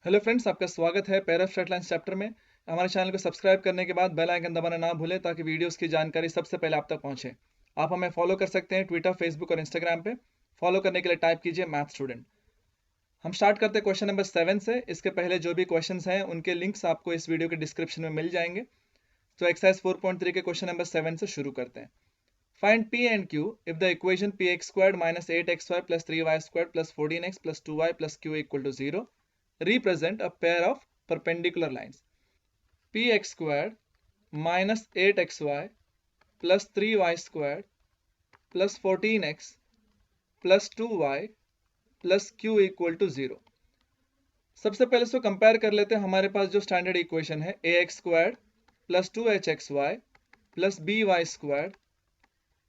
Hello friends, आपका स्वागत है pair of straight lines chapter में। हमारे चैनल को सब्सक्राइब करने के बाद बेल आइकन दबाना ना भूलें ताकि वीडियोस की जानकारी सबसे पहले आप तक पहुंचे। आप हमें फॉलो कर सकते हैं ट्विटर, फेसबुक और इंस्टाग्राम पे। फॉलो करने के लिए टाइप कीजिए मैथ स्टूडेंट। हम स्टार्ट करते हैं क्वेश्चन नंबर 7 से। इसके पहले जो भी क्वेश्चन हैं उनके लिंक्स आपको इस वीडियो के डिस्क्रिप्शन में मिल जाएंगे। तो एक्सरसाइज 4.3 के क्वेश्चन नंबर 7 से शुरू करते हैं। Find P and Q if the equation px squared minus 8xy plus 3y squared plus 14x plus 2y plus q equal to 0 represent a pair of perpendicular lines. Px squared minus 8xy plus 3y squared plus 14x plus 2y plus q equal to 0. सबसे पहले इसको compare कर लेते हैं। हमारे पास जो standard equation है ax squared plus 2hxy plus by squared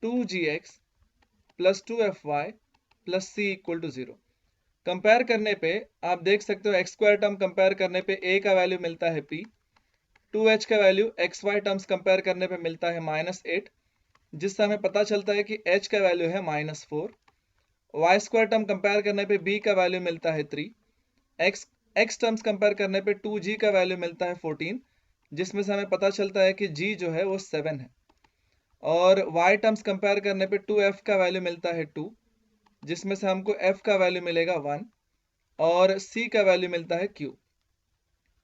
2gx plus 2fy plus c equal to 0। Compare करने पे आप देख सकते हो एक्स स्क्वायर टर्म कंपेयर करने पे a का वैल्यू मिलता है p, 2h का वैल्यू xy टर्म्स कंपेयर करने पे मिलता है -8, जिससे हमें पता चलता है कि h का वैल्यू है -4। y स्क्वायर टर्म कंपेयर करने पे b का वैल्यू मिलता है 3, x टर्म्स कंपेयर करने पे 2g का वैल्यू मिलता है 14, जिसमें से हमें पता चलता है कि g जो है वो 7 है। और y टर्म्स कंपेयर करने पे 2f का वैल्यू मिलता है 2, जिसमें से हमको f का वैल्यू मिलेगा 1 और c का वैल्यू मिलता है q।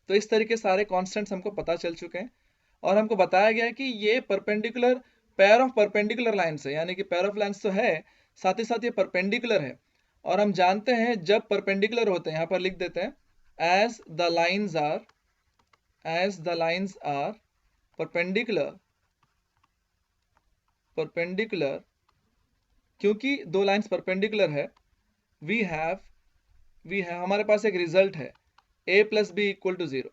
तो इस तरीके सारे कांस्टेंट्स हमको पता चल चुके हैं और हमको बताया गया है कि ये perpendicular pair of perpendicular lines है, यानी कि पेयर ऑफ लाइन्स तो है, साथ ही साथ ये परपेंडिकुलर है। और हम जानते हैं जब परपेंडिकुलर होते हैं, यहाँ पर लिख देते हैं as the lines are perpendicular, क्योंकि दो लाइन्स परपेंडिकुलर है, वी हैव हमारे पास एक रिजल्ट है a plus b equal to 0।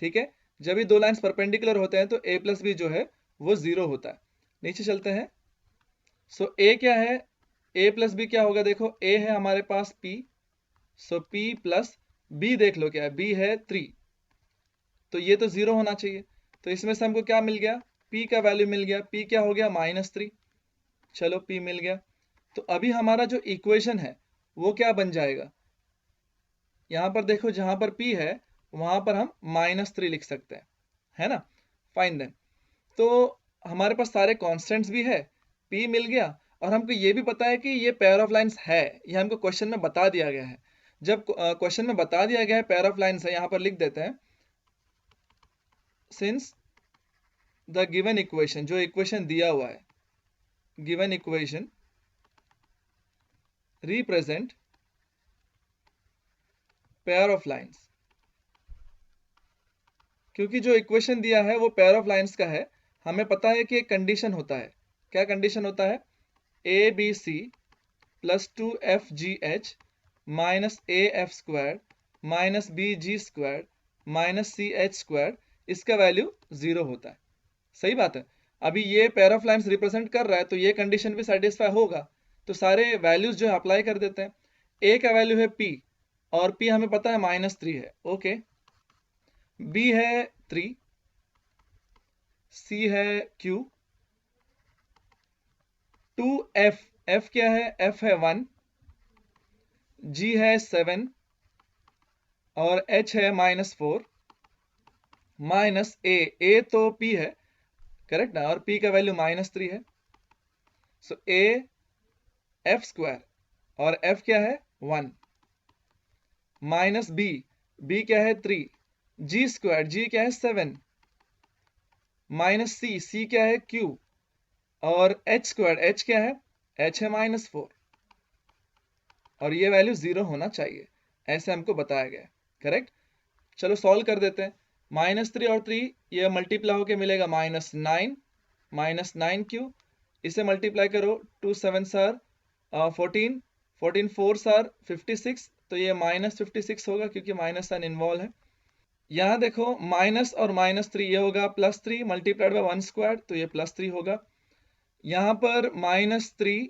ठीक है, जब भी दो लाइन्स परपेंडिकुलर होते हैं तो a प्लस बी जो है वो 0 होता है। नीचे चलते हैं। सो a क्या है, a प्लस बी क्या होगा, देखो a है हमारे पास p, सो p प्लस b देख लो क्या है, b है 3, तो ये तो 0 होना चाहिए। तो इसमें से हमको क्या मिल गया, p का वैल्यू मिल गया, p क्या हो गया -3। चलो p मिल गया। तो अभी हमारा जो इक्वेशन है वो क्या बन जाएगा, यहां पर देखो जहां पर p है वहां पर हम -3 लिख सकते हैं, है ना। फाइन देन, तो हमारे पास सारे कांस्टेंट्स भी है, p मिल गया और हमको ये भी पता है कि ये पेयर ऑफ लाइंस है, ये हमको क्वेश्चन में बता दिया गया है। जब क्वेश्चन में बता दिया गया है पेयर ऑफ लाइंस है, यहां पर लिख देते हैं सिंस द गिवन इक्वेशन, जो इक्वेशन दिया हुआ है, given equation represent pair of lines, क्योंकि जो इक्वेशन दिया है वो पेयर ऑफ लाइंस का है। हमें पता है कि एक कंडीशन होता है, क्या कंडीशन होता है, a b c plus 2fgh minus AF square minus BG square minus CH square, इसका वैल्यू 0 होता है। सही बात है। अभी ये पेयर ऑफ लाइंस रिप्रेजेंट कर रहा है तो ये कंडीशन भी सेटिस्फाई होगा, तो सारे वैल्यूज जो है अप्लाई कर देते हैं। A का वैल्यू है P और P हमें पता है -3 है, ओके। B है 3, C है Q, 2F, F क्या है, F है 1, G है 7 और H है -4 माइनस A तो P है, करेक्ट ना, और P का वैल्यू -3 है। सो A F स्क्वायर और F क्या है 1 माइनस B क्या है 3, G स्क्वायर, G क्या है 7 माइनस C क्या है Q और H स्क्वायर, H क्या है, H है -4 और ये वैल्यू 0 होना चाहिए, ऐसे हमको बताया गया है, करेक्ट। चलो सॉल्व कर देते हैं। -3 और 3 ये मल्टीप्लाई होके मिलेगा -9 इसे मल्टीप्लाई करो, 2 7 सर 14, 14 4 सर 56, तो ये -56 होगा क्योंकि माइनस साइन इन्वॉल्व है। यहाँ देखो माइनस और -3 ये होगा +3 मल्टीप्लाइड बाय 1 स्क्वायर, तो ये +3 होगा। यहाँ पर -3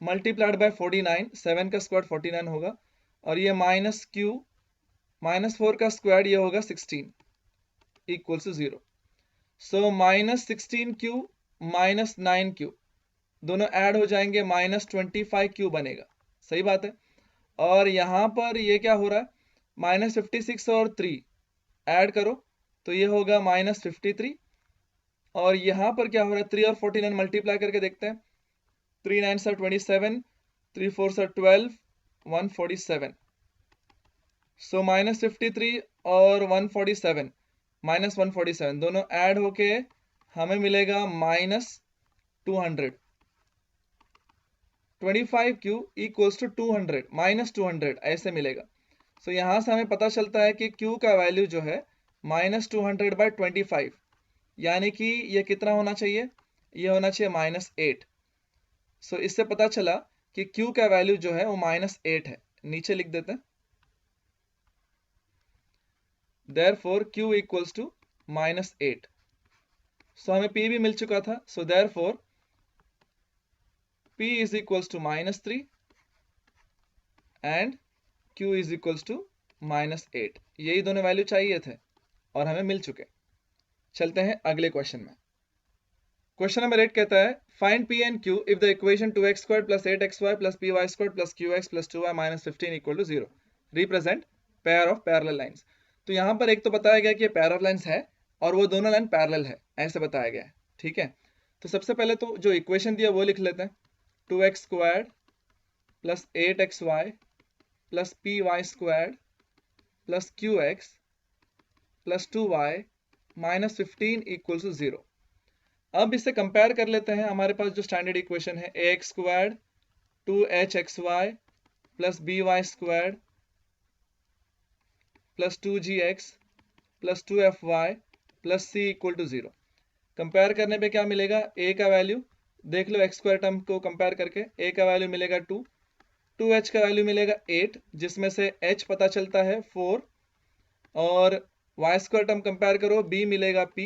मल्टीप्लाइड बाय 49, 7 का स्क्वायर 49 होगा और ये -q -4 का स्क्वायर ये होगा 16 equal to 0। So -16q -9q दोनों ऐड हो जाएंगे, -25q बनेगा। सही बात है। और यहाँ पर ये क्या हो रहा है, -56 और 3 ऐड करो तो ये होगा -53। और यहाँ पर क्या हो रहा है, 3 और 49 मल्टीप्लाई करके देखते हैं। 3 9 are 27, 3 4 are 12, 147। सो -53 और 147 -147 दोनों ऐड होके हमें मिलेगा -200। 25Q इक्वल्स टू 200 -200 ऐसे मिलेगा। सो यहाँ से हमें पता चलता है कि Q का वैल्यू जो है -200/25, यानी कि ये कितना होना चाहिए, ये होना चाहिए -8। सो इससे पता चला कि Q का वैल्यू जो है वो -8 है। नीचे लिख देते हैं, therefore Q इक्वल्स टू -8। सो हमें P भी मिल चुका था। सो therefore P is equals to -3 and Q is equals to -8। यही दोनों वैल्यू चाहिए थे और हमें मिल चुके। चलते हैं अगले क्वेश्चन में। क्वेश्चन नंबर 8 कहता है find P and Q if the equation 2x² + 8xy + py² + qx + 2y - 15 = 0 represent pair of parallel lines। तो यहाँ पर एक तो बताया गया कि ये pair of lines है और वो दोनों लाइन पैरेलल है, ऐसे बताया गया है। ठीक है, तो सबसे पहले तो जो इक्वेशन दिया वो लिख लेते हैं। 2x² + 8xy + py² + qx + 2y - 15 = 0। अब इसे कंपेयर कर लेते हैं। हमारे पास जो स्टैंडर्ड इक्वेशन है ax² 2hxy + by² + 2gx + 2fy + c = 0। Compare करने पे क्या मिलेगा, a का वैल्यू देख लो, x² टर्म को कंपेयर करके a का वैल्यू मिलेगा 2, 2h का वैल्यू मिलेगा 8, जिसमें से h पता चलता है 4, और y² टर्म कंपेयर करो b मिलेगा p,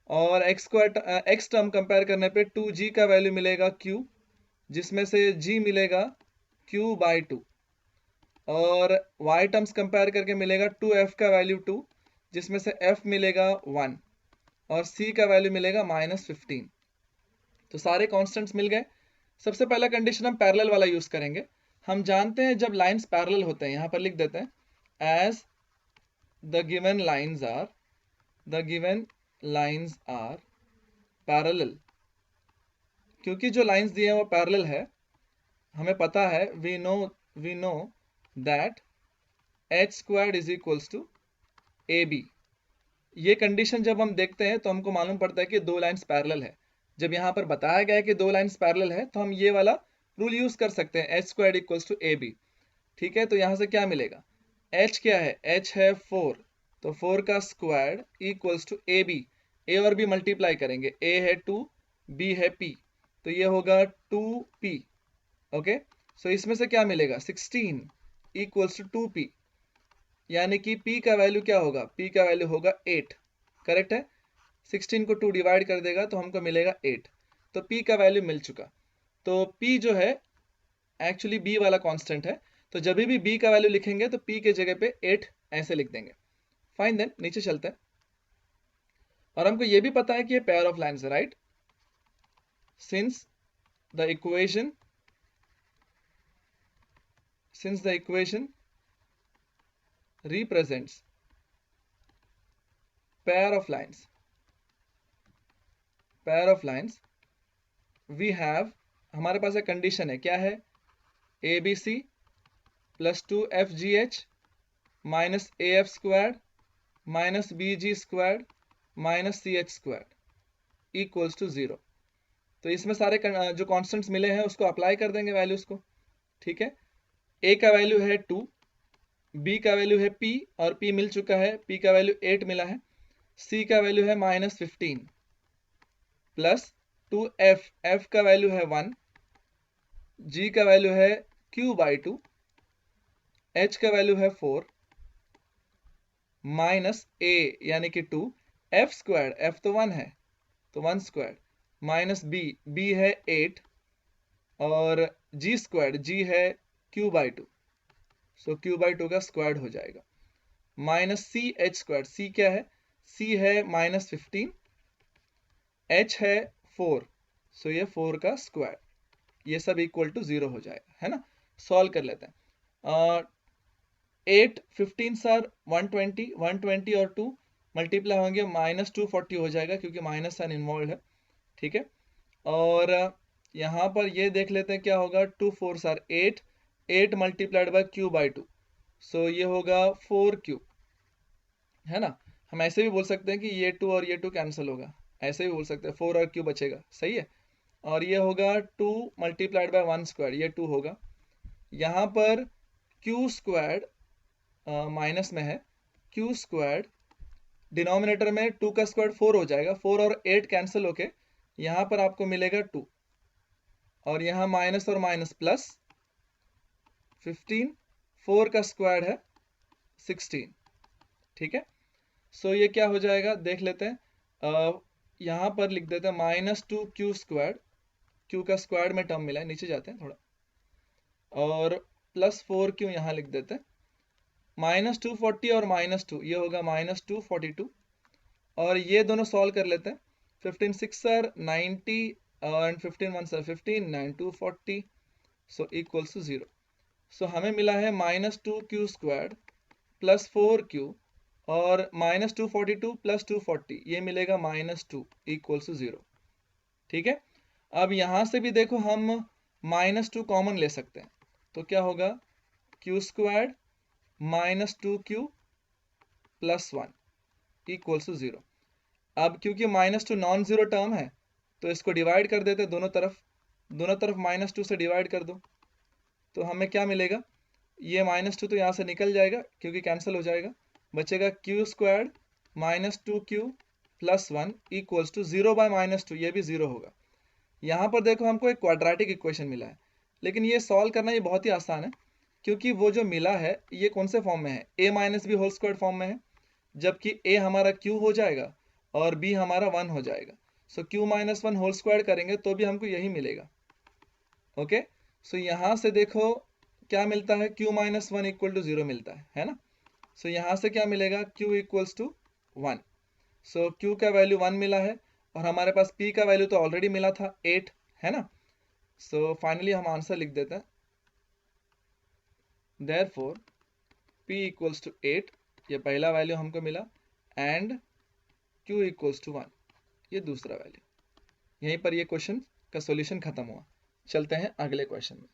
और x टर्म कंपेयर करने पे 2g का वैल्यू मिलेगा q, जिसमें से g मिलेगा q/2, और y टर्म्स कंपेयर करके मिलेगा 2f का वैल्यू 2, जिसमें से f मिलेगा 1, और c का वैल्यू मिलेगा -15। तो सारे कांस्टेंट्स मिल गए। सबसे पहला कंडीशन हम पैरेलल वाला यूज करेंगे। हम जानते हैं जब लाइंस पैरेलल होते हैं, यहां पर लिख देते हैं as the given lines are parallel. क्योंकि जो लाइंस दिए हैं वो पैरेलल है, हमें पता है we know that h² is equals to AB। ये कंडीशन जब हम देखते हैं तो हमको मालूम पड़ता है कि दो लाइंस पैरेलल है। जब यहाँ पर बताया गया है कि दो लाइंस पैरेलल है तो हम ये वाला रूल यूज कर सकते हैं, h² इक्वल्स टू AB। ठीक है, तो यहाँ से क्या मिलेगा, h क्या है, h है 4, तो 4 का square equals to AB। a और b मल्टीप्लाई करेंगे, a है 2, b है p, तो ये होगा 2p। ओके, सो इसमें से क्या मिलेगा, 16 इक्वल्स टू 2p, यानी कि p का वैल्यू क्या होगा, p का वैल्यू होगा 8। करेक्ट है, 16 को 2 डिवाइड कर देगा तो हमको मिलेगा 8, तो p का वैल्यू मिल चुका। तो p जो है एक्चुअली b वाला कांस्टेंट है, तो जब भी b का वैल्यू लिखेंगे तो p के जगह पे 8 ऐसे लिख देंगे। फाइन, देन नीचे चलते हैं। और हमको ये भी पता है कि ये पेयर ऑफ लाइन्स है, right, since the equation represents pair of lines we have, हमारे पास एक कंडीशन है, क्या है, ABC + 2FGH - AF² - BG² - CH² equals to 0। तो इसमें सारे जो कॉन्स्टेंट्स मिले हैं उसको अप्लाई कर देंगे वैल्यूज को। ठीक है, A का वैल्यू है 2, B का वैल्यू है P, और P मिल चुका है, P का वैल्यू 8 मिला है, C का वैल्यू है -15 प्लस 2F, F का वैल्यू है 1, G का वैल्यू है Q/2, H का वैल्यू है 4 माइनस A यानी कि 2, F², F तो 1 है तो 1² माइनस B है 8, और G², G है Q/2, सो Q/2 का स्क्वायर हो जाएगा, माइनस CH², C क्या है, C है -15, H है 4, सो ये 4 का स्क्वायर, ये सब इक्वल टू 0 हो जाएगा, है ना। सॉल्व कर लेते हैं। 8 15 सर 120, 120 और 2 मल्टीप्लाई होंगे -240 हो जाएगा क्योंकि माइनस साइन इन्वॉल्व है, ठीक है। और यहाँ पर ये देख लेते हैं क्या होगा, 2 4 sir 8, 8 multiplied by Q by 2, सो ये होगा 4 क्यू, है ना। हम ऐसे भी बोल सकते हैं कि ये 2 और ये 2 कैंसिल होगा, ऐसे भी बोल सकते हैं, 4 और क्यू बचेगा, सही है। और ये होगा 2 मल्टीप्लाइड बाय 1 स्क्वायर, ये 2 होगा। यहाँ पर क्यू स्क्वायर माइनस में है, क्यू स्क्वायर डिनोमिनेटर में 2 का स्क्वायर 4 हो जाएगा, 4 और 8 कैंसिल होके यहाँ पर आपको मिलेगा 2, और यहाँ माइनस और माइनस प्लस 15, 4 का स्क्वायर है 16, ठीक है। सो ये क्या हो जाएगा देख लेते हैं, यहाँ पर लिख देते हैं -2 क्यू स्क्वायर, क्यू का स्क्वायर में टर्म मिला है, नीचे जाते हैं थोड़ा, और +4 क्यू यहाँ लिख देते हैं, -240 और -2 ये होगा -242, और ये दोनों सॉल्व कर लेते हैं। 15 6 सर 90 एंड 15 1 सर 15, 9 2 40, सो इक्वल्स टू 0। सो हमें मिला है -2 क्यू स्क्वायर +4 क्यू और -242 + 240, ये मिलेगा -2 इक्वल्स टू 0, ठीक है। अब यहाँ से भी देखो हम -2 कॉमन ले सकते हैं, तो क्या होगा, q square -2 q + 1 equals to 0। अब क्योंकि -2 नॉन जीरो टर्म है तो इसको डिवाइड कर देते, दोनों तरफ -2 से डिवाइड कर दो, तो हमें क्या मिलेगा, ये -2 तो यहाँ से निकल जाएगा क्योंकि कैंसिल हो जाएगा, बचेगा q square -2 q + 1 equals to 0 by -2, ये भी 0 होगा। यहाँ पर देखो हमको एक क्वाड्रेटिक इक्वेशन मिला है, लेकिन ये सॉल्व करना ये बहुत ही आसान है, क्योंकि वो जो मिला है ये कौन से फॉर्म में है, a minus b whole square form में है, जबकि a हमारा q हो जाएगा और b हमारा 1 हो जाएगा। सो q - 1 होल स्क्वायर करेंगे तो भी हमको यही मिलेगा, ओके। सो यहाँ से देखो क्या मिलता है, q - 1 इक्वल टू 0 मिलता है ना। सो यहाँ से क्या मिलेगा, q equals to 1, so q का वैल्यू 1 मिला है, और हमारे पास p का वैल्यू तो ऑलरेडी मिला था 8, है ना। सो फाइनली हम आंसर लिख देते हैं, therefore p इक्वल्स टू 8, ये पहला वैल्यू हमको मिला, एंड q इक्वल्स टू 1, ये दूसरा वैल्यू। यहीं पर ये क्वेश्चन का सॉल्यूशन खत्म हुआ। चलते हैं अगले क्वेश्चन में।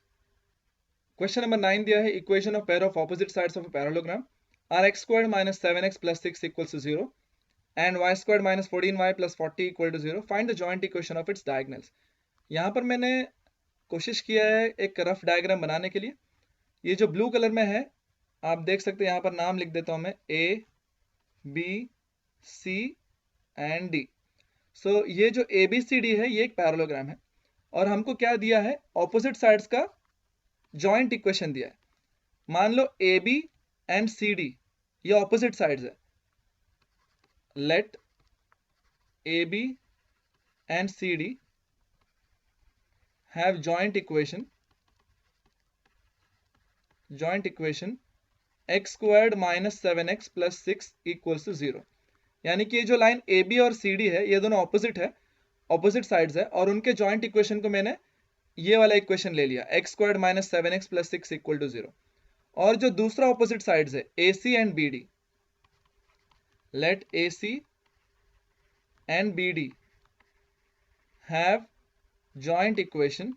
क्वेश्चन नंबर 9 दिया है, equation of pair of opposite sides of a parallelogram are x² - 7x + 6 equals to 0 and y² - 14y + 40 equal to 0, find the joint equation of its diagonals. यहाँ पर मैंने कोशिश किया है एक रफ डायग्राम बनाने के लिए। ये जो ब्लू कलर में है आप देख सकते हैं, यहाँ पर नाम लिख देता हूं मैं, A B C and D। सो ये जो ABCD है ये एक पैरेललोग्राम है, और हमको क्या दिया है, ऑपोजिट साइड्स का जॉइंट इक्वेशन दिया है। मान लो AB एंड CD ये ऑपोजिट साइड्स है, let AB and CD have joint equation x² - 7x + 6 equals to 0। यानी कि ये जो लाइन AB और CD है ये दोनों ऑपोजिट है, ऑपोजिट साइड्स है, और उनके जॉइंट इक्वेशन को मैंने ये वाला इक्वेशन ले लिया, x² - 7x + 6 इक्वल टू 0। और जो दूसरा ऑपोजिट साइड्स है AC and BD, let AC and BD have joint equation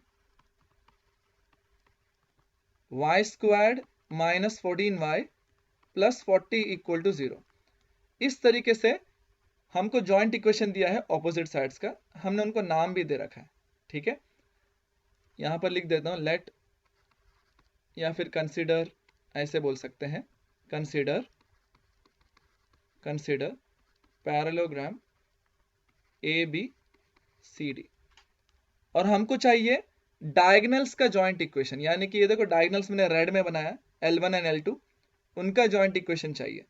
y² - 14y + 40 equal to 0। इस तरीके से हमको जॉइंट इक्वेशन दिया है ऑपोजिट साइड्स का, हमने उनको नाम भी दे रखा है, ठीक है। यहां पर लिख देता हूं, लेट, या फिर कंसीडर ऐसे बोल सकते हैं, कंसीडर पैरेललोग्राम ABCD, और हमको चाहिए डायगोनल्स का जॉइंट इक्वेशन, यानी कि ये देखो डायगोनल्स मैंने रेड में बनाया, L1 एंड L2, उनका जॉइंट इक्वेशन चाहिए।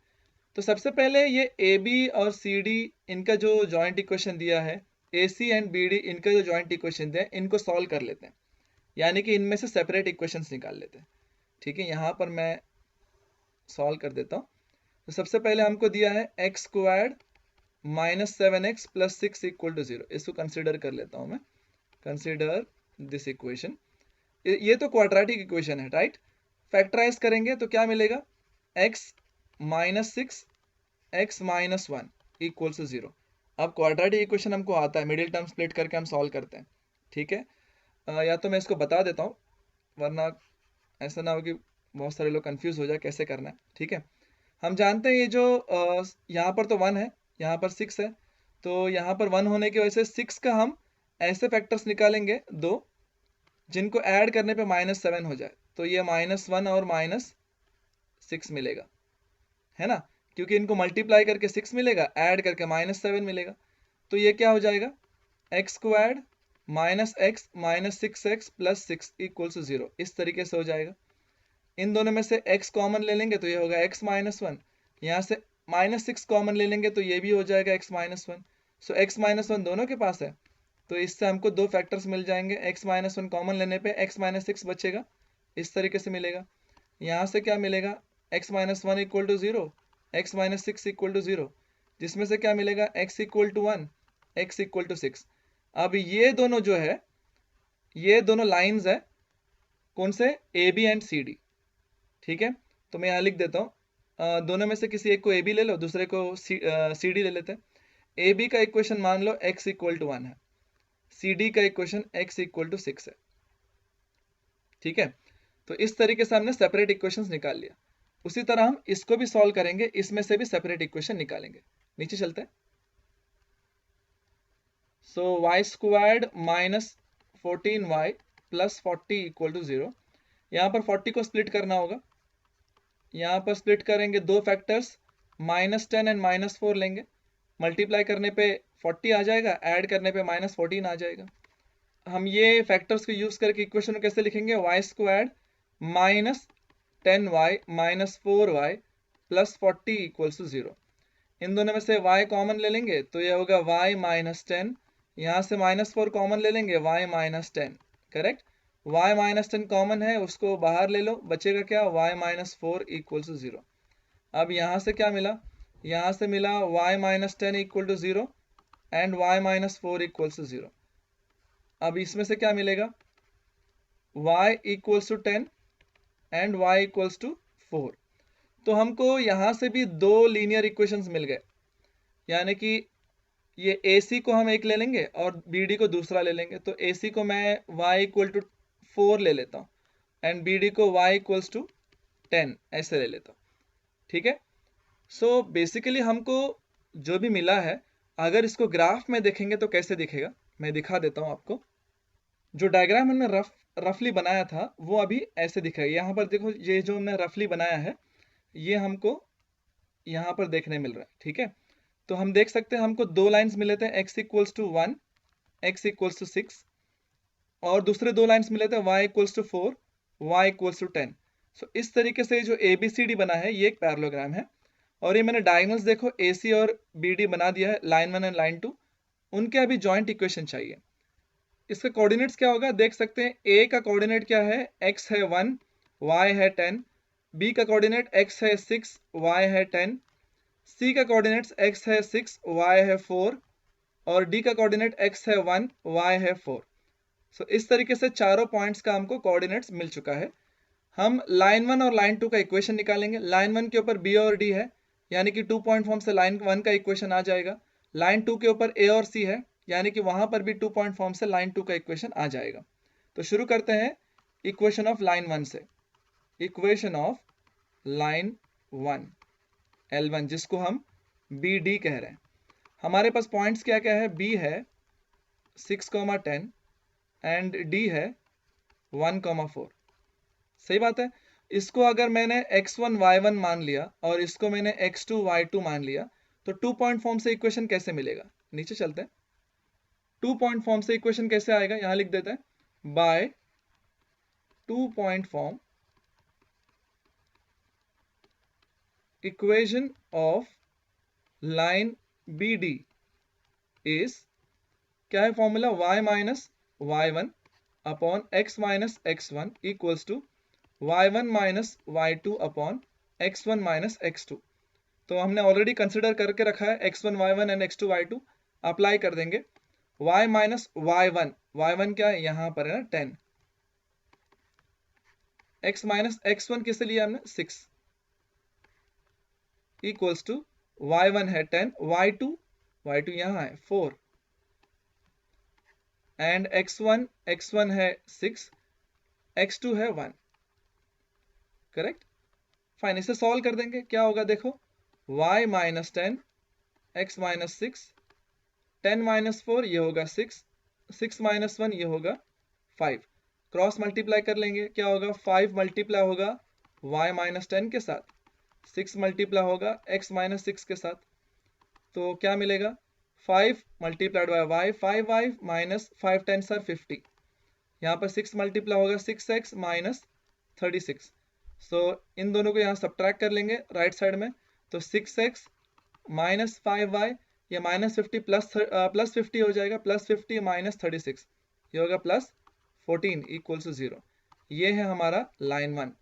तो सबसे पहले ये AB और CD इनका जो जॉइंट इक्वेशन दिया है, AC एंड BD इनका जो जॉइंट इक्वेशन दिया है, इनको सॉल्व कर लेते हैं, यानी कि इनमें से सेपरेट इक्वेशंस निकाल लेते हैं, ठीक है। यहाँ पर मैं सॉल्व कर देता हूँ। तो सबसे पहले हमको दिया है x² - 7x + 6 इक्वल टू 0, इसको कंसिडर कर लेता हूँ मैं, कंसिडर दिस इक्वेशन। ये तो क्वाड्रेटिक इक्वेशन है, राइट। फैक्टराइज करेंगे तो क्या मिलेगा, x minus 6 x minus 1 equals to 0। अब क्वाड्रेटिक इक्वेशन हमको आता है, मिडिल टर्म स्प्लिट करके हम सॉल्व करते हैं, ठीक है। या तो मैं इसको बता देता हूँ, वरना ऐसा ना हो कि बहुत सारे लोग कंफ्यूज हो जाए कैसे करना है, ठीक है। हम जानते हैं ये जो यहाँ पर तो 1 है, यहाँ पर 6 है, तो यहाँ पर 1 होने की वजह से 6 का हम ऐसे फैक्टर्स निकालेंगे दो जिनको ऐड करने पे -7 हो जाए, तो ये -1 और -6 मिलेगा, है ना, क्योंकि इनको मल्टीप्लाई करके 6 मिलेगा, ऐड करके -7 मिलेगा, तो ये क्या हो जाएगा, x squared minus x minus 6x plus 6 equals to 0, इस तरीके से हो जाएगा। इन दोनों में से x कॉमन ले लेंगे तो ये होगा x माइनस 1, यहाँ से -6 कॉमन ले लेंगे तो ये भी हो जाएगा x माइनस 1। सो x माइनस 1 दोनों के पास है, तो इससे हमको दो फैक्टर्स मिल जाएंगे, x माइनस 1 कॉमन लेने पे x माइनस 6 बचेगा, इस तरीके से मिलेगा। यहाँ से क्या मिलेगा, x minus 1 equal to 0, x minus 6 equal to 0, जिसमें से क्या मिलेगा, x equal to 1, x equal to 6। अब ये दोनों जो है, ये दोनों लाइंस है, कौन से, A B and C D, ठीक है। तो मैं यहाँ लिख देता हूँ, दोनों में से किसी एक को ए बी ले लो, दूसरे को सी डी ले लेते हैं। ए बी का इक्वेशन मान लो x इक्वल टू 1 है, सी डी का इक्वेशन x इक्वल टू 6 है, ठीक है। तो इस तरीके से हमने सेपरेट इक्वेशंस निकाल लिया। उसी तरह हम इसको भी सॉल्व करेंगे, इसमें से भी सेपरेट इक्वेशन निकालेंगे। नीचे चलते हैं। So y squared minus 14y plus 40 equal to 0। यहाँ पर 40 को स्प्लिट करना होगा, यहाँ पर स्प्लिट करेंगे दो फैक्टर्स, -10 एंड -4 लेंगे, मल्टीप्लाई करने पे 40 आ जाएगा, ऐड करने पे -14 आ जाएगा। हम ये फैक्टर्स को यूज करके इक्वेशन को कैसे लिखेंगे, y squared minus 10y minus 4y plus 40 equals to 0। इन दोनों में से y कॉमन ले लेंगे तो ये होगा y माइनस 10, यहाँ से -4 कॉमन ले लेंगे, y minus 10, correct. y minus 10 common है, उसको बाहर ले लो, बचेगा क्या, y माइनस 4 इक्वल्स टू 0। अब यहाँ से क्या मिला, यहाँ से मिला y minus 10 equal to 0 and y minus 4 equals to 0। अब इसमें से क्या मिलेगा, y equals to 10 and y equals to 4। तो हमको यहाँ से भी दो लीनियर इक्वेशंस मिल गए, यानी कि ये AC को हम एक ले लेंगे और BD को दूसरा ले लेंगे। तो AC को मैं y इक्वल टू 4 ले लेता हूँ एंड BD को y इक्वल्स टू 10 ऐसे ले लेता हूँ, ठीक है। सो बेसिकली हमको जो भी मिला है, अगर इसको ग्राफ में देखेंगे तो कैसे दिखेगा, मैं दिखा देता हूँ आपको। जो डायग्राम हमने रफली बनाया था वो अभी ऐसे दिखेगा। यहाँ पर देखो, ये जो हमने रफली बनाया है ये हमको यहाँ पर देखने मिल रहा है, ठीक है। तो हम देख सकते हैं हमको दो लाइंस मिले थे, x equals to 1, x equals to 6, और दूसरे दो लाइंस मिले थे y equals to 4, y equals to 10। So इस तरीके से जो ABCD बना है ये एक पैरेललोग्राम है, और ये मैंने डायगोनल्स देखो AC और BD बना दिया है, लाइन 1 एंड लाइन 2, उनके अभी जॉइंट इक्वेशन चाहिए। इसका कोऑर्डिनेट्स क्या होगा, देख सकते हैं A का कोऑर्डिनेट क्या है, x है 1, y है 10, B का कोऑर्डिनेट x है 6, y है 10, C का कोऑर्डिनेट्स x है 6, y है 4, और D का कोऑर्डिनेट x है 1, y है 4। सो इस तरीके से चारों पॉइंट्स का हमको कोऑर्डिनेट्स मिल चुका है। हम लाइन 1 और लाइन 2 का इक्वेशन निकालेंगे। लाइन 1 के ऊपर B और D है, यानी कि 2 पॉइंट फॉर्म से लाइन 1 का इक्वेशन आ जाएगा। लाइन 2 के ऊपर A और C है, यानी कि वहां पर भी 2 पॉइंट फॉर्म से लाइन 2 का इक्वेशन आ जाएगा। तो शुरू करते हैं इक्वेशन ऑफ लाइन 1 से। इक्वेशन ऑफ लाइन 1 L1, जिसको हम BD कह रहे हैं। हमारे पास पॉइंट्स क्या क्या है, B है 6,10 एंड D है 1,4। सही बात है। इसको अगर मैंने x1 y1 मान लिया और इसको मैंने x2 y2 मान लिया, तो 2 पॉइंट फॉर्म से इक्वेशन कैसे मिलेगा। नीचे चलते हैं। 2 पॉइंट फॉर्म से इक्वेशन कैसे आएगा, यहां लिख देते हैं, by 2 point form equation of line BD is, क्या है formula, y minus y1 upon x minus x1 equals to y1 minus y2 upon x1 minus x2। तो हमने ऑलरेडी कंसिडर करके रखा है x1 y1 and x2 y2, apply कर देंगे। y minus y1, y1 क्या है यहां पर है ना 10, x माइनस x1 किसे लिया हमने 6, इक्वल्स टू y1 है 10, y2 यहाँ है 4 एंड x1 है 6, x2 है 1। Correct, fine. इसे सॉल्व कर देंगे, क्या होगा देखो, y minus 10, x minus 6, 10 minus 4 ये होगा 6, 6 माइनस 1 ये होगा 5। क्रॉस मल्टीप्लाई कर लेंगे, क्या होगा, 5 मल्टीप्लाई होगा y माइनस 10 के साथ, 6 मल्टीप्लाई होगा x माइनस 6 के साथ, तो क्या मिलेगा, 5 multiplied by y, 5y minus 5 10 sir 50। यहाँ पर 6 मल्टीप्लाई होगा 6x माइनस 36। सो इन दोनों को यहाँ सब्ट्रैक्ट कर लेंगे राइट साइड में, तो 6x माइनस 5y, ये माइनस 50 प्लस 50 हो जाएगा, प्लस 50 माइनस 36 ये होगा प्लस 14 इक्वल्स टू 0। ये है हमारा लाइन 1।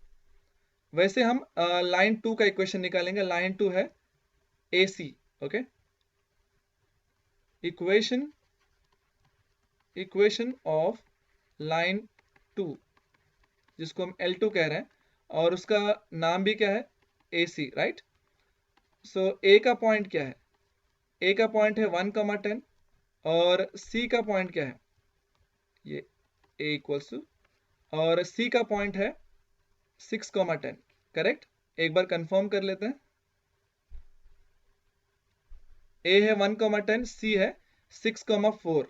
वैसे हम लाइन 2 का इक्वेशन निकालेंगे। लाइन 2 है AC, okay, equation of line 2 जिसको हम L2 कह रहे हैं, और उसका नाम भी क्या है, AC, राइट। सो A का पॉइंट क्या है, A का पॉइंट है 1,10 और C का पॉइंट क्या है, ये A इक्वल्स टू, और C का पॉइंट है 6,10। करेक्ट, एक बार कंफर्म कर लेते हैं। A है 1,10, C है 6,4,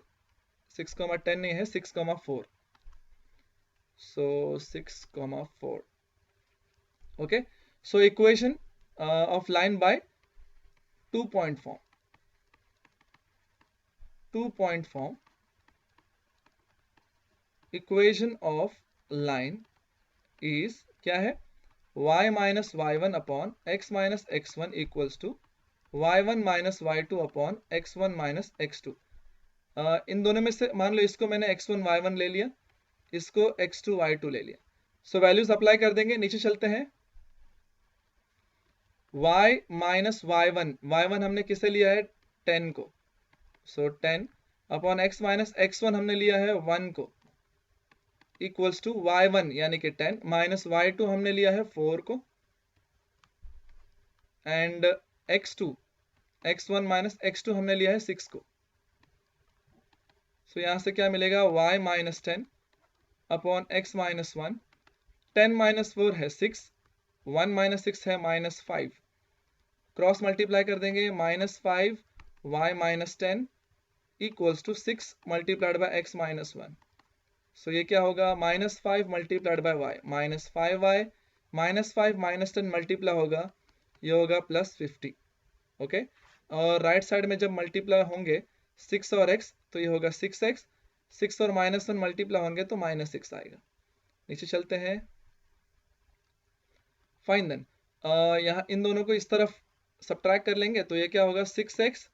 6,10 नहीं है 6,4, so 6,4, okay। So equation of line by 2-point form, 2-point form, equation of line is क्या है, y minus y1 upon x minus x1 equals to y1 minus y2 upon x1 minus x2। इन दोनों में से मान लो इसको मैंने x1 y1 ले लिया, इसको x2 y2 ले लिया, सो वैल्यूज अप्लाई कर देंगे। नीचे चलते हैं, y माइनस y1 हमने किसे लिया है, 10 को, सो 10 अपॉन x माइनस x1 हमने लिया है 1 को, इक्वल्स टू y1 यानी कि 10 माइनस y2 हमने लिया है 4 को, एंड x1 माइनस x2 हमने लिया है 6 को। सो यहां से क्या मिलेगा, y minus 10 upon x minus 1, 10 minus 4 है 6, 1 माइनस 6 है माइनस 5, क्रॉस मल्टीप्लाई कर देंगे, minus 5 y minus 10 equals to 6 multiplied by x minus 1। So ये क्या होगा, minus 5 multiplied by y, minus 5y minus 5 minus 10 multiply होगा, ये होगा प्लस 50, ओके। और राइट साइड में जब मल्टीप्लाई होंगे 6 और x, तो ये होगा 6x, 6 और माइनस 1 मल्टीप्लाई होंगे तो माइनस 6 आएगा। नीचे चलते हैं, फाइन देन यहाँ इन दोनों को इस तरफ सब्ट्रैक्ट कर लेंगे, तो ये क्या होगा, 6x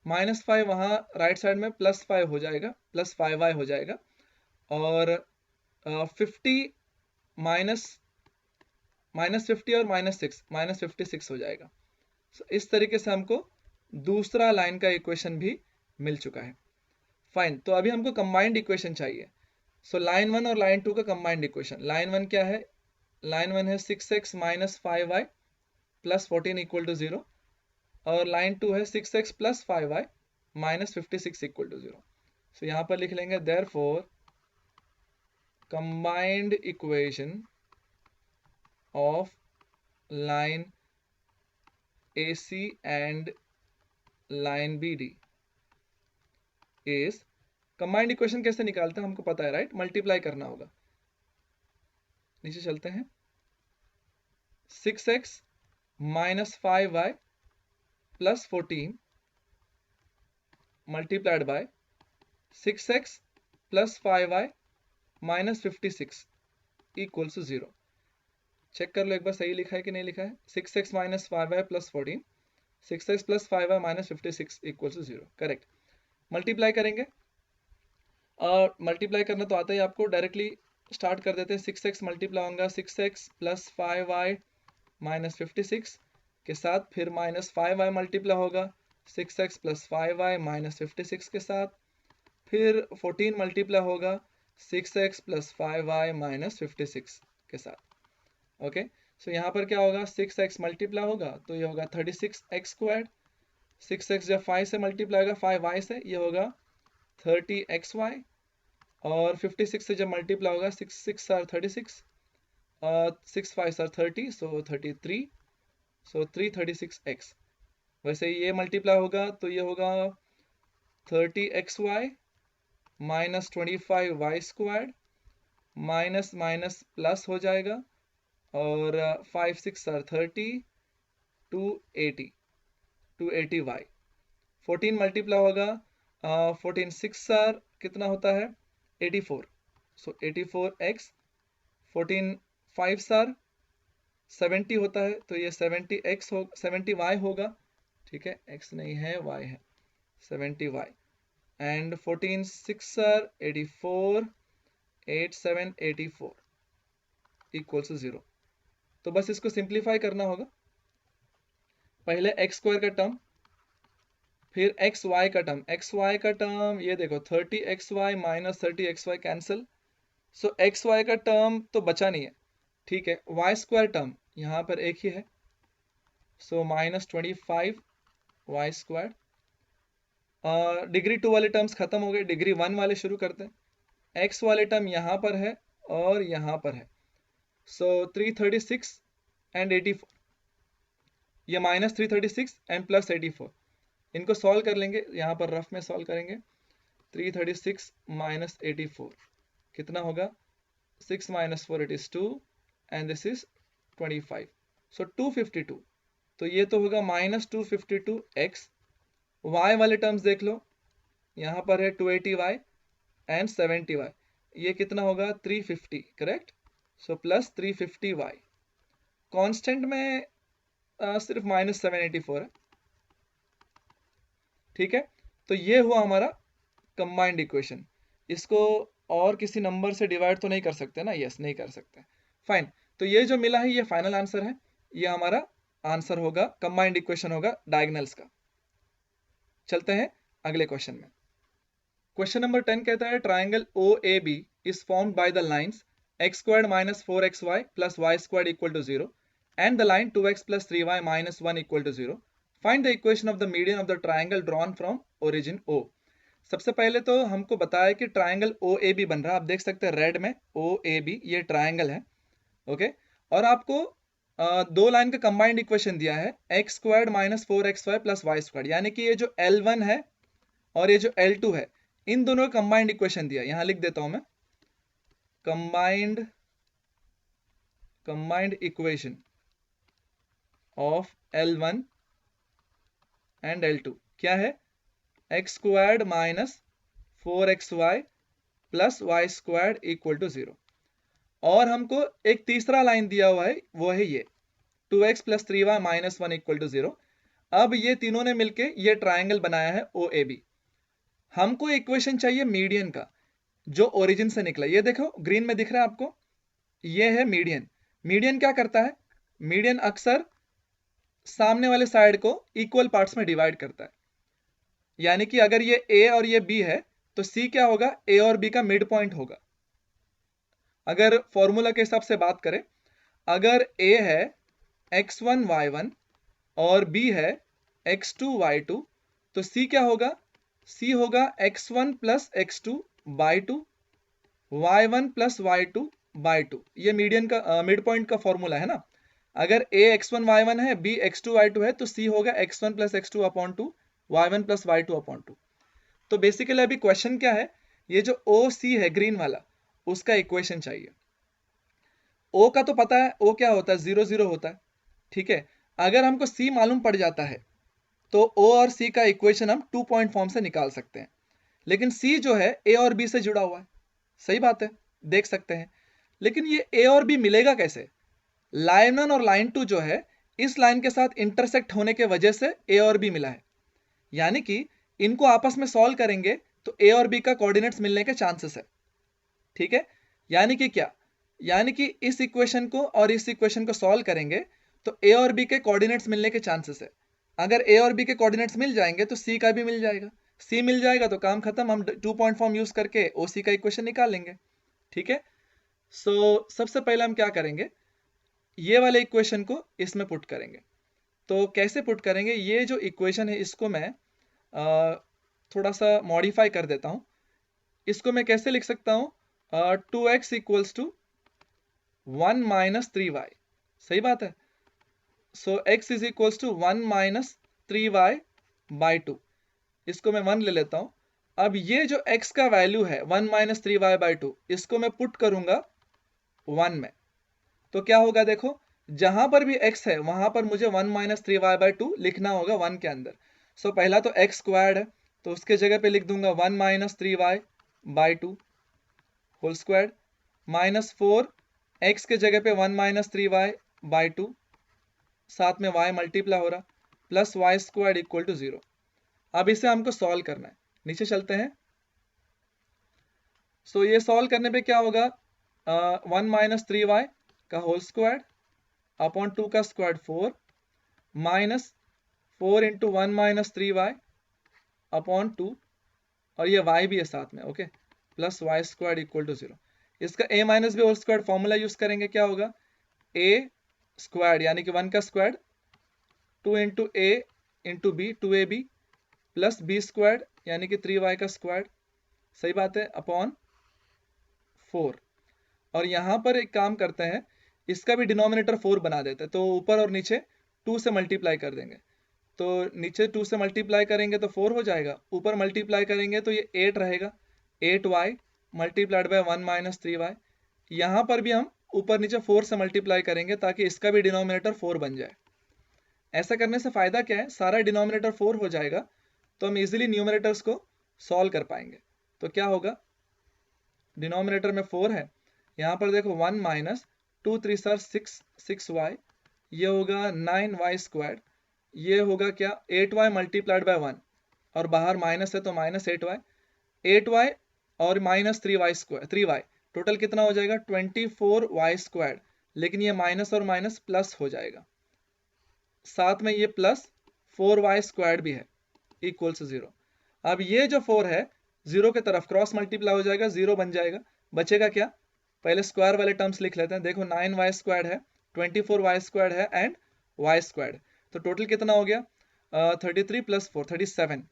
माइनस 5 वहाँ राइट साइड में प्लस 5 हो जाएगा, प्लस 5y हो जाएगा, और 50 माइनस 50 और माइनस 6 माइनस 56 हो जाएगा। So, इस तरीके से हमको दूसरा लाइन का इक्वेशन भी मिल चुका है। फाइन, तो अभी हमको कंबाइंड इक्वेशन चाहिए। सो लाइन 1 और लाइन 2 का कंबाइंड इक्वेशन, लाइन 1 क्या है, लाइन 1 है 6x minus 5y plus 14 equal to 0, और लाइन 2 है 6x plus 5y minus 56 equal to 0। So यहाँ पर लिख लेंगे therefore combined equation of line AC and line BD is, combined equation कैसे निकालते हैं हमको पता है, राइट, मल्टीप्लाई करना होगा। नीचे चलते हैं, 6x minus 5y plus 14 multiplied by 6x plus 5y minus 56 equals to 0। Check कर लो एक बार सही लिखा है कि नहीं लिखा है, 6x minus 5y plus 14, 6x plus 5y minus 56 equals to 0, correct. Multiply करेंगे, और मल्टीप्लाई करना तो आता ही आपको, डायरेक्टली स्टार्ट कर देते हैं। 6x मल्टीप्लाई होगा 6x प्लस 5y माइनस 56 के साथ, फिर माइनस 5y मल्टीप्लाई होगा 6x प्लस 5y माइनस 56 के साथ, फिर 14 मल्टीप्लाई होगा 6x प्लस 5y माइनस 56 के साथ, ओके। सो यहाँ पर क्या होगा, 6x मल्टीप्लाई होगा तो ये होगा 36x स्क्वायर्ड, 6x जब 5 से मल्टीप्लाई होगा 5y से, ये होगा 30xy, और 56 से जब मल्टीप्लाई होगा 6 are 36, 6 5 are 30, so 33, so 336x। वैसे ये मल्टीप्लाई होगा तो ये होगा 30xy minus 25y squared, minus minus plus हो जाएगा, और 5 6 आर 30, 280y। 14 मल्टीप्लाई होगा, 14 6 आर कितना होता है 84, सो 84x, 14 5 आर 70 होता है तो ये 70x हो 70y होगा, ठीक है, x नहीं है y है, 70y, एंड 14 6 आर 84, 8 7 84 इक्वल्स 0। तो बस इसको सिंप्लीफाई करना होगा, पहले एक्स स्क्वायर का टर्म, फिर एक्स वाई का टर्म, एक्स वाई का टर्म ये देखो 30xy माइनस 30xy कैंसिल, सो एक्स वाई का टर्म तो बचा नहीं है, ठीक है, वाई स्क्वायर टर्म यहाँ पर एक ही है, so minus 25y square. Degree 2 वाले टर्म्स खत्म हो गए, डिग्री 1 वाले शुरू करते हैं। एक्स वाले टर्म यहाँ पर है और यहाँ पर है, सो 336 एंड 84, ये माइनस 336 एंड प्लस 84, इनको सॉल्व कर लेंगे, यहाँ पर रफ में सॉल्व करेंगे। 336 माइनस 84 कितना होगा, 6 minus 4 it is 2 and this is 25, सो 252, तो ये तो होगा माइनस 252x। y वाले टर्म्स देख लो, यहाँ पर है 280y एंड 70y, ये कितना होगा 350, correct, so plus 350y। Constant में सिर्फ माइनस 784 है, ठीक है। तो ये हुआ हमारा कंबाइंड इक्वेशन। इसको और किसी नंबर से डिवाइड तो नहीं कर सकते ना, यस नहीं कर सकते, फाइन। तो ये जो मिला है ये फाइनल आंसर है, ये हमारा आंसर होगा, कंबाइंड इक्वेशन होगा डायगोनल्स का। चलते हैं अगले क्वेश्चन में। क्वेश्चन नंबर 10 कहता है triangle OAB is formed by the lines x squared minus 4xy plus y squared equal to 0 and the line 2x plus 3y minus 1 equal to 0. Find the equation of the median of the triangle drawn from origin O. सबसे पहले तो हमको बताया कि triangle OAB बन रहा है, आप देख सकते हैं रेड में OAB, ये ट्राइंगल है, ओके। और आपको दो लाइन का कंबाइंड इक्वेशन दिया है x squared minus 4xy plus y squared, यानी कि ये जो L1 है और ये जो L2 है, इन दोनों का कंबाइंड इक्वेशन दिया है। यहां लिख देता हूं मैं, combined equation of L1 and L2 क्या है, x squared minus 4xy plus y squared equal to 0। और हमको एक तीसरा लाइन दिया हुआ है, वो है ये 2x plus 3y minus 1 equal to 0। अब ये तीनों ने मिलके ये ट्राइंगल बनाया है OAB। हमको इक्वेशन चाहिए मीडियन का, जो ओरिजिन से निकला। ये देखो ग्रीन में दिख रहा है आपको, ये है मीडियन। मीडियन क्या करता है, मीडियन अक्सर सामने वाले साइड को इक्वल पार्ट्स में डिवाइड करता है, यानी कि अगर ये A और ये B है तो C क्या होगा, A और B का मिड पॉइंट होगा। अगर फॉर्मूला के हिसाब से बात करें, अगर A है x1 y1 और B है x2 y2, तो C क्या होगा, C होगा x1 plus x2 by 2, y1 plus y2 by 2। ये मीडियन का मिड पॉइंट का फॉर्मूला है ना। अगर A x1 y1 है, B x2 y2 है, तो C होगा x1 plus x2 upon 2, y1 plus y2 upon 2। तो बेसिकली अभी क्वेश्चन क्या है, ये जो OC है ग्रीन वाला, उसका इक्वेशन चाहिए। O का तो पता है, O क्या होता है, 0 0 होता है, ठीक है। अगर हमको C मालूम पड़ जाता है तो O और C का इक्वेशन हम 2 पॉइंट फॉर्म से निकाल सकते हैं। लेकिन C जो है A और B से जुड़ा हुआ है, सही बात है, देख सकते हैं। लेकिन ये A और B मिलेगा कैसे, लाइन 1 और लाइन 2 जो है इस लाइन के साथ इंटरसेक्ट होने के वजह से A और B मिला है, यानी कि इनको आपस में सॉल्व करेंगे तो A और B का कोऑर्डिनेट्स मिलने के चांसेस है, ठीक है। यानी कि क्या, यानी कि इस इक्वेशन को और इस इक्वेशन को सॉल्व करेंगे तो A और B के कोऑर्डिनेट्स मिलने के चांसेस है। अगर A और B के कोऑर्डिनेट्स मिल जाएंगे तो C का भी मिल जाएगा, C मिल जाएगा तो काम खत्म, हम 2 पॉइंट फॉर्म यूज करके OC का इक्वेशन निकाल लेंगे, ठीक है। सो सबसे पहले हम क्या करेंगे, ये वाले इक्वेशन को इसमें पुट करेंगे। तो कैसे पुट करेंगे, ये जो इक्वेशन है इसको मैं थोड़ा सा मॉडिफाई कर देता हूं। इसको मैं कैसे लिख सकता हूं, 2x equals to 1 minus 3y, सही बात है। So x is equals to 1 minus 3y by 2, इसको मैं 1 ले लेता हूं। अब ये जो x का वैल्यू है 1 माइनस 3y बाई 2, इसको मैं पुट करूंगा 1 में, तो क्या होगा देखो, जहां पर भी x है वहां पर मुझे 1 माइनस 3y बाई 2 लिखना होगा 1 के अंदर। सो पहला तो x स्क्वायर्ड है, तो उसके जगह पे लिख दूंगा 1 minus 3y by 2 whole squared, minus 4 x के जगह पे 1 माइनस 3y बाई 2, साथ में y मल्टीप्लाई हो रहा, plus y squared equal to 0। अब इसे हमको सॉल्व करना है, नीचे चलते हैं। सो ये सॉल्व करने पे क्या होगा, 1 माइनस 3y का होल स्क्वायर्ड अपॉन 2 का squared 4 minus 4 into 1 minus 3y upon 2, और ये y भी है साथ में, okay, plus y squared equal to 0। इसका a minus b whole squared formula use करेंगे, क्या होगा, a स्क्वायर्ड यानी कि 1 का squared 2 into a into b 2ab plus b squared यानी कि 3y का स्क्वायर्ड, सही बात है, अपॉन 4। और यहां पर एक काम करते हैं, इसका भी डिनोमिनेटर 4 बना देते हैं, तो ऊपर और नीचे 2 से मल्टीप्लाई कर देंगे। तो नीचे 2 से मल्टीप्लाई करेंगे तो 4 हो जाएगा, ऊपर मल्टीप्लाई करेंगे तो ये 8 रहेगा, 8y multiplied by 1 minus 3y। यहाँ पर भी हम ऊपर नीचे 4 से मल्टीप्लाई करेंगे ताकि इसका भी डिनोमिनेटर 4 बन जाए। ऐसा करने से फायदा क्या है, सारा डिनोमिनेटर 4 हो जाएगा तो हम इजीली न्यूमरेटर्स को सॉल्व कर पाएंगे। तो क्या होगा, डिनोमिनेटर में 4 है, यहाँ पर देखो 1 माइनस 2 3 सर 6y, ये होगा 9y स्क्वायर, ये होगा क्या 8y मल्टीप्लाइड बाय 1, और बाहर माइनस है तो माइनस 8y और minus 3y square 3y, total कितना हो जाएगा 24y स्क्वायर, लेकिन ये माइनस और माइनस प्लस हो जाएगा, साथ में ये प्लस 4y स्क्वायर भी है इक्वल्स 0। अब ये जो 4 है 0 के तरफ क्रॉस मल्टीप्लाई हो जाएगा, 0 बन जाएगा, बचेगा क्या, पहले स्क्वायर वाले टर्म्स लिख लेते हैं। देखो 9y स्क्वायर है, 24y स्क्वायर है एंड y स्क्वायर, तो टोटल कितना हो गया 33 प्लस 4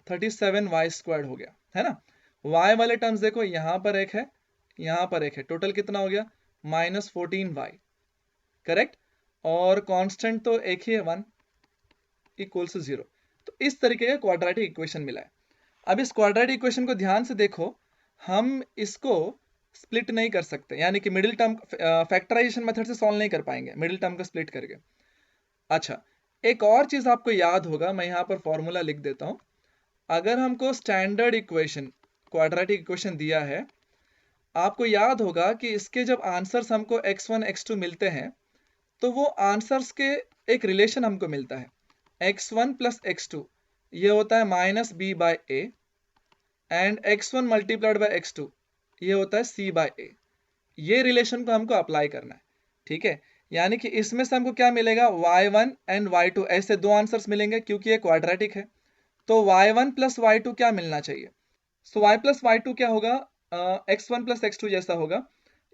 37y स्क्वायर हो गया, है ना। y वाले टर्म्स देखो, यहाँ पर एक है, यहाँ पर एक है, टोटल कितना हो गया माइनस 14y, करेक्ट, और कांस्टेंट तो एक ही है 1 इक्वल्स 0। तो इस तरीके का क्वाड्रेटिक इक्वेशन मिला है। अब इस क्वाड्रेटिक इक्वेशन को ध्यान से देखो, हम इसको स्प्लिट नहीं कर सकते, यानी कि मिडिल टर्म फैक्टराइजेशन मेथड से सॉल्व नहीं कर पाएंगे मिडिल टर्म को स्प्लिट करके। अच्छा, एक और चीज आपको याद होगा, मैं यहाँ पर फॉर्मूला लिख देता हूं। अगर हमको स्टैंडर्ड इक्वेशन क्वाड्रेटिक इक्वेशन दिया है, आपको याद होगा कि इसके जब आंसर्स हमको x1 x2 मिलते हैं तो वो आंसर्स के एक रिलेशन हमको मिलता है, x1 प्लस x2 ये होता है minus b by a, and x1 multiplied by x2 ये होता है c बाई ए। ये रिलेशन को हमको अप्लाई करना है, ठीक है। यानी कि इसमें से हमको क्या मिलेगा, y1 एंड y2, ऐसे दो आंसर्स मिलेंगे क्योंकि ये क्वाड्रेटिक है। तो y1 प्लस y2 क्या मिलना चाहिए, सो y प्लस y2 क्या होगा, x1 प्लस x2 जैसा होगा,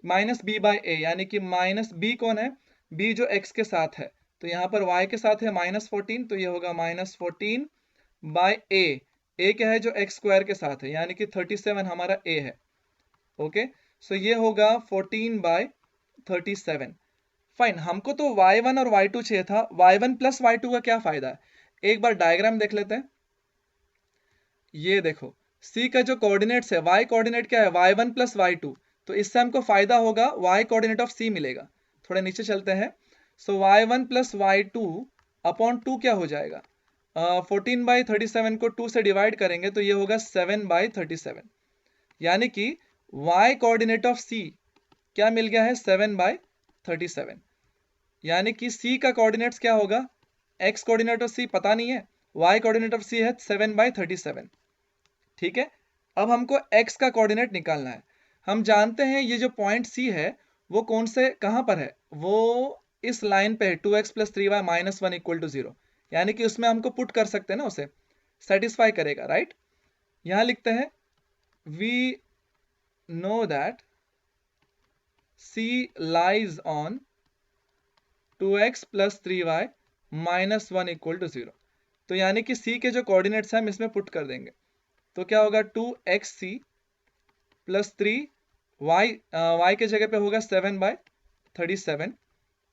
माइनस बी बाई ए, यानी कि माइनस बी कौन है, b जो x के साथ है, तो यहाँ पर y के साथ है माइनस 14, तो ये होगा माइनस 14 बाई ए क्या है जो x स्क्वायर के साथ है, यानी कि 37 हमारा a है, ओके। सो ये होगा 14 बाई 37। फाइन, हमको तो y1 और y2 चाहिए था, y1 प्लस y2 का क्या फायदा है, एक बार डायग्राम देख लेते हैं। ये देखो c का जो कोऑर्डिनेट्स है, y कोऑर्डिनेट क्या है y1 प्लस y2, तो इससे हमको फायदा होगा y कोऑर्डिनेट ऑफ c मिलेगा। थोड़ा नीचे चलते हैं, सो y1 प्लस y2 अपॉन 2 क्या हो जाएगा, 14 बाई 37 को 2 से डिवाइड करेंगे तो ये होगा 7 बाई 37, यानी कि y कोऑर्डिनेट ऑफ c क्या मिल गया है 7 बाई 37, यानी कि c का कोऑर्डिनेट्स क्या होगा, x कोऑर्डिनेट ऑफ c पता नहीं है, y कोऑर्डिनेट ऑफ c है 7 बाई 37, ठीक है। अब हमको x का कोऑर्डिनेट निकालना है। हम जानते हैं ये जो पॉइंट c है वो कौन से कहां पर है, वो इस लाइन पे है 2x plus 3y minus 1 equal to 0, यानी कि उसमें हमको पुट कर सकते हैं ना, उसे सेटिस्फाई करेगा, राइट। यहां लिखते हैं we know that c lies on 2x plus 3y minus 1 equal to 0। तो यानी कि c के जो कोऑर्डिनेट्स हैं हम इसमें पुट कर देंगे। तो क्या होगा 2xc प्लस 3y के जगह पे होगा 7/37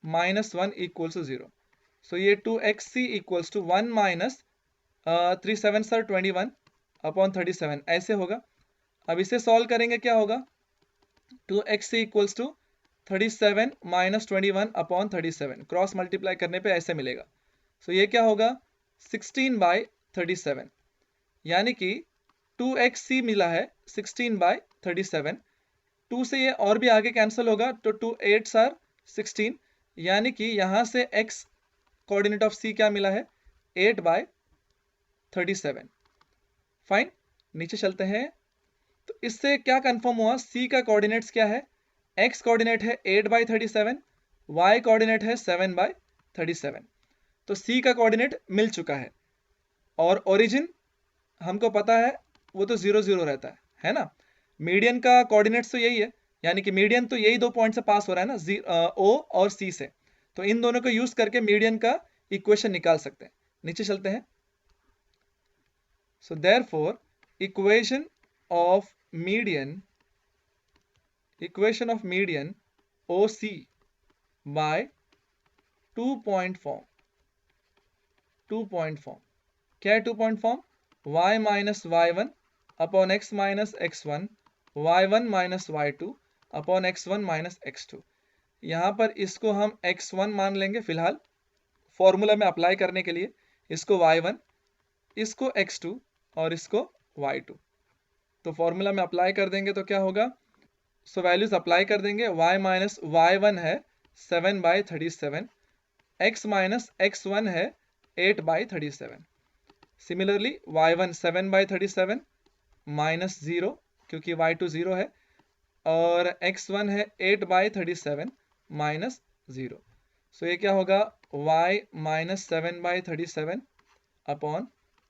माइनस 1 इक्वल्स टू 0। सो ये 2xc इक्वल्स टू 1 माइनस 3 7 सर 21 अपॉन 37 ऐसे होगा। अब इसे सॉल्व करेंगे क्या होगा 2xc equals to 37 minus 21 upon 37 cross multiply करने पे ऐसे मिलेगा। सो ये क्या होगा 16/37 यानी कि 2xc मिला है 16/37। 2 से ये और भी आगे कैंसिल होगा तो 2 8s आर 16 यानी कि यहां से x कोऑर्डिनेट ऑफ c क्या मिला है 8/37। फाइन, नीचे चलते हैं। तो इससे क्या कंफर्म हुआ c का कोऑर्डिनेट्स क्या है, x कोऑर्डिनेट है 8/37, y कोऑर्डिनेट है 7/37। तो c का कोऑर्डिनेट मिल चुका है और ओरिजिन हमको पता है वो तो 0 0 रहता है ना। मीडियन का कोऑर्डिनेट्स तो यही है, यानी कि मीडियन तो यही दो पॉइंट से पास हो रहा है ना, O और C से। तो इन दोनों को यूज करके मीडियन का इक्वेशन निकाल सकते हैं। नीचे चलते हैं। So therefore equation of median OC by 2 point form. क्या है 2 point form, y minus y1 upon x minus x1 y1 minus y2 upon x1 minus x2। यहां पर इसको हम x1 मान लेंगे फिलहाल फॉर्मूला में अप्लाई करने के लिए, इसको y1, इसको x2 और इसको y2। तो फॉर्मूला में अप्लाई कर देंगे तो क्या होगा, सो वैल्यूज अप्लाई कर देंगे। y माइनस y1 है 7/37, x माइनस x1 है 8/37। सिमिलरली y1 7/37 माइनस 0 क्योंकि y2 0 है और x1 है 8/37 माइनस 0। सो ये क्या होगा y minus 7/37 upon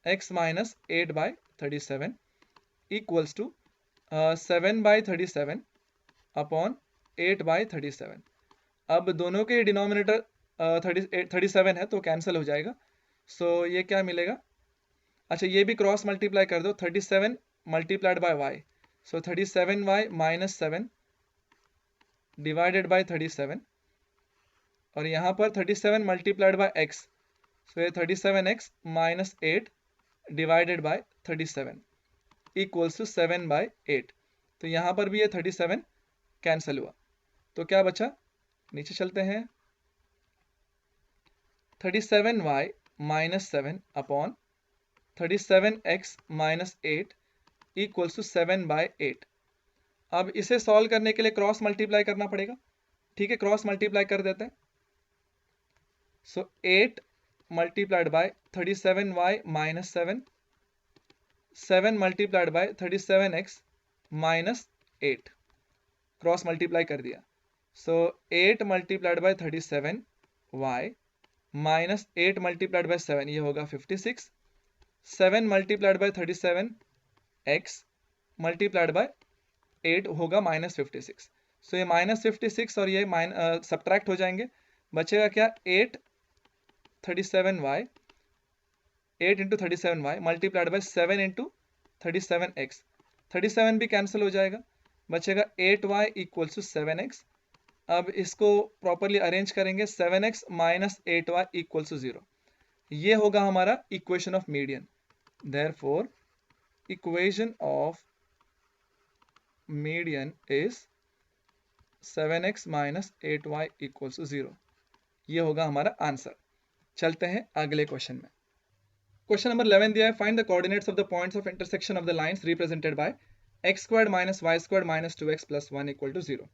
x minus 8/37 equals to 7/37 upon 8/37। अब दोनों के डिनोमिनेटर 37 है तो कैंसिल हो जाएगा। सो ये क्या मिलेगा, अच्छा ये भी क्रॉस मल्टीप्लाई कर दो, 37 multiplied by y, so 37y minus 7 divided by 37 और यहाँ पर 37 मल्टीप्लाइड बाय x, सो ये 37x minus 8 divided by 37 equals to 7/8। तो यहाँ पर भी ये 37 कैंसिल हुआ तो क्या बचा, नीचे चलते हैं। 37y minus 7 upon 37x minus 8 equals to 7/8। अब इसे सॉल्व करने के लिए क्रॉस मल्टीप्लाई करना पड़ेगा, ठीक है, क्रॉस मल्टीप्लाई कर देते हैं। सो 8 multiplied by 37y minus 7 multiplied by 37x minus 8, cross multiply कर दिया। सो 8 multiplied by 37y minus 8 multiplied by 7 ये होगा 56, 7 multiplied by 37x multiplied by 8 होगा माइनस 56। सो ये माइनस 56 और ये सब्ट्रैक्ट हो जाएंगे, बचेगा क्या 8 37y 8 into 37y multiplied by 7 into 37x, 37 भी कैंसिल हो जाएगा, बचेगा 8y इक्वल्स टू 7x। अब इसको प्रॉपरली अरेंज करेंगे, 7x minus 8y equals to 0। ये होगा हमारा equation of median. Therefore equation of median is 7x minus 8y equals to 0। ये होगा हमारा आंसर। चलते हैं अगले क्वेश्चन में। क्वेश्चन नंबर 11 दिया है, find the coordinates of the points of intersection of the lines represented by x squared minus y squared minus 2x plus 1 equal to 0।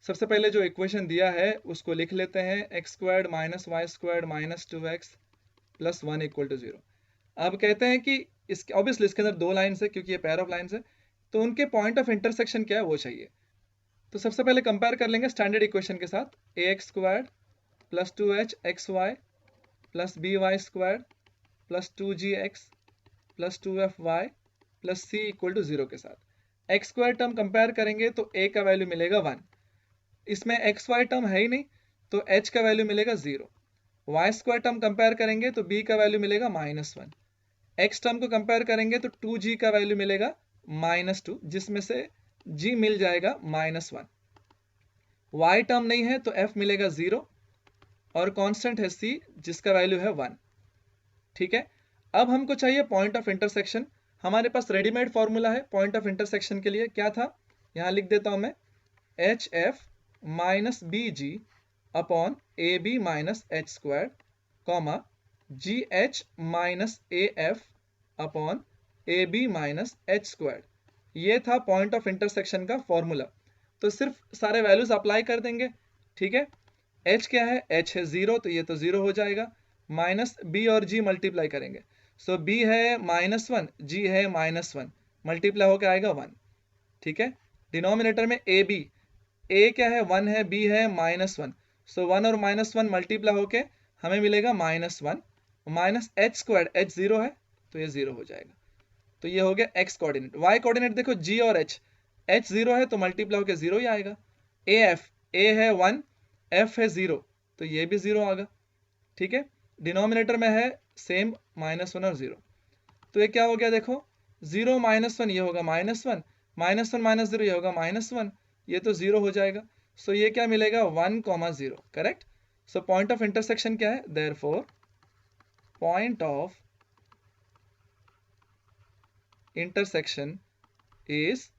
सबसे पहले जो इक्वेशन दिया है उसको लिख लेते हैं, x squared minus y squared minus 2x plus 1 equal to 0। अब कहते हैं कि इसके ऑब्वियसली इसके अंदर दो लाइन्स है क्योंकि ये पेयर ऑफ लाइन्स है, तो उनके पॉइंट ऑफ इंटरसेक्शन क्या है वो चाहिए। तो सबसे पहले कंपेयर कर लेंगे स्टैंडर्ड इक्वेशन के साथ, ax squared plus 2hxy plus by squared plus 2gx plus 2fy plus c equal to 0 के साथ। एक्स स्क्वायर टर्म कंपेयर करेंगे तो a का वैल्यू मिलेगा 1, इसमें xy टर्म है ही नहीं तो h का वैल्यू मिलेगा 0। y स्क्वायर टर्म कंपेयर करेंगे तो b का वैल्यू मिलेगा -1। x टर्म को कंपेयर करेंगे तो 2g का वैल्यू मिलेगा -2, जिसमें से g मिल जाएगा -1। y टर्म नहीं है तो f मिलेगा 0 और कांस्टेंट है c जिसका वैल्यू है 1। ठीक है, अब हमको चाहिए पॉइंट ऑफ इंटरसेक्शन। हमारे पास रेडीमेड फॉर्मूला है पॉइंट ऑफ इंटरसेक्शन के लिए। क्या था, यहां लिख देता हूं मैं, HF minus BG upon AB minus H square comma GH minus AF upon AB minus H square. ये था पॉइंट ऑफ इंटरसेक्शन का फॉर्मूला। तो सिर्फ सारे वैल्यूज अप्लाई कर देंगे। ठीक है, H क्या है, H है 0, तो ये तो 0 हो जाएगा। माइनस B और G मल्टीप्लाई करेंगे, सो B है -1, G है -1, मल्टीप्लाई होकर आएगा 1। ठीक है, डिनोमिनेटर में AB, A क्या है 1 है, B है -1, सो 1 और -1 मल्टीप्लाई होके हमें मिलेगा -1 माइनस H स्क्वायर, H 0 है तो ये 0 हो जाएगा। तो ये हो गया x कोऑर्डिनेट। y कोऑर्डिनेट देखो g और h, h 0 है तो मल्टीप्लाई होकर 0 ही आएगा। AF, a है 1, f है 0 तो ये भी 0 आएगा। ठीक है, डिनोमिनेटर में है सेम -1 और 0, तो ये क्या हो गया देखो, 0 -1 ये होगा -1, -1 -0 ये होगा -1, ये तो 0 हो जाएगा। सो ये क्या मिलेगा 1, 0, correct. So point of intersection क्या है, therefore point of intersection is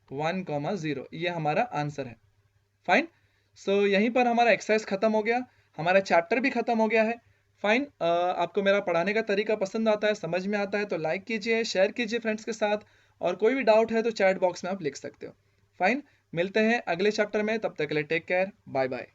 1, 0। ये हमारा आंसर है। फाइन, सो यहीं पर हमारा एक्सरसाइज खत्म हो गया, हमारा चैप्टर भी खत्म हो गया है। फाइन, आपको मेरा पढ़ाने का तरीका पसंद आता है, समझ में आता है तो लाइक कीजिए, शेयर कीजिए फ्रेंड्स के साथ, और कोई भी डाउट है तो चैट बॉक्स में आप लिख सकते हो। फाइन, मिलते हैं अगले चैप्टर में, तब तक के लिए टेक केयर, बाय बाय।